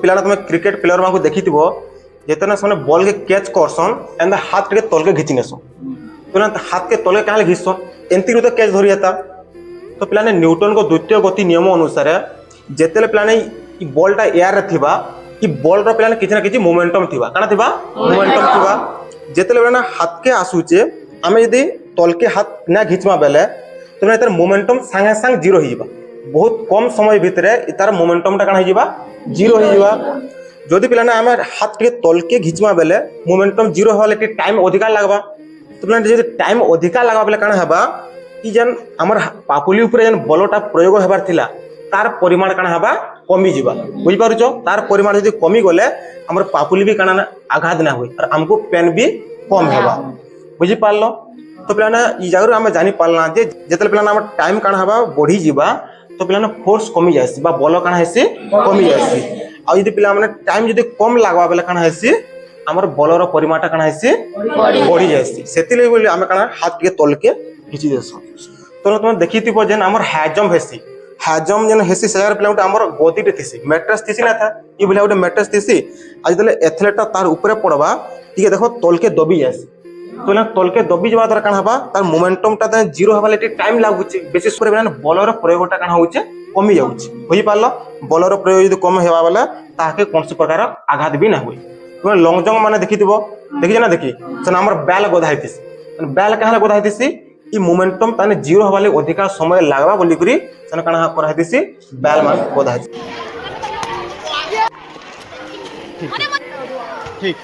पिलाना तुम cricket player मान देखिथिबो जेतना से बॉल के कैच करसन एंड हाथ के तल के घिची नेसन पिला हाथ के तले काहे घिचसन एंती तो कैच धरि जाता। तो पिलाने न्यूटन को द्वितीय गति नियम अनुसार जेतेले पिलाने ई बॉलटा एयर रे थिबा ई बॉल रो पिलाने किछ ना किछ मोमेंटम थिबा काना थिबा मोमेंटम थिबा जेतेले पिलाने हाथ के आसुचे आमे यदि तल के हाथ ना घिचमा बेले तो पिलाने तार मोमेंटम संगे संग जीरो हिबा बहुत कम समय भितरे तार मोमेंटम टा काना हिबा जीरो हिबा। जदि पिलाने आमे हाथ के तल के घिचमा बेले मोमेंटम जीरो होले कि टाइम अधिका लागबा तो पिलाने जदि टाइम अधिका लागबा बेले काना हेबा कि जन हमर पापुली ऊपर जन बलटा प्रयोग हेबार थिला तार परिमाण काना हेबा कमी जिबा बुझि पारुछो तार परिमाण जदि कमी गले हमर पापुली भी काना आघात ना होई और हमको पेन भी कम हेबा बुझि पारलो। तो पिलाने ई जागर हम जानि पालना जे जेतले पिलाने हमर टाइम काना हेबा बढ़ी जिबा तो पिलाने फोर्स कमी जायसी बा बल काना हेसी कमी जायसी आ यदि पिला माने टाइम जदि कम लागबा बेले काना हेसी हमर बलर परिमाणटा काना हेसी बढ़ी जायसी सेतिले बोली हम काना हाथ के तल के घिची देसो। तो तुम देखिथिबो जेन हमर हाजम जेन हेसी सेजार पिलाउट हमर गतिटे थिसी मैट्रेस थिसी ना था ई बोले उटे मैट्रेस थिसी आज तले एथलेट तार ऊपर पड़बा ठीक देखो तल के दबी जायसी तो ना तल के दबी जवा द्वारा काना हबा तार मोमेंटम ता जीरो हबा लेटे टाइम लागुची विशेष करे बिना बलर प्रयोगटा काना होउचे कमी जाउची होई पारलो बलर प्रयोग यदि कम हेबा वाला ताके कोनसे प्रकार आघात भी ना होई। तुम लॉन्ग जंप माने देखिथिबो देखि ना देखि सन हमर बैल गोधा हैतिसी बैल काहे गोधा हैतिसी ई मोमेंटम ताने जीरो हबा ले अधिका समय लागबा बोली करी सन काना कर हैतिसी बैल मान गोधा हैतिसी। ठीक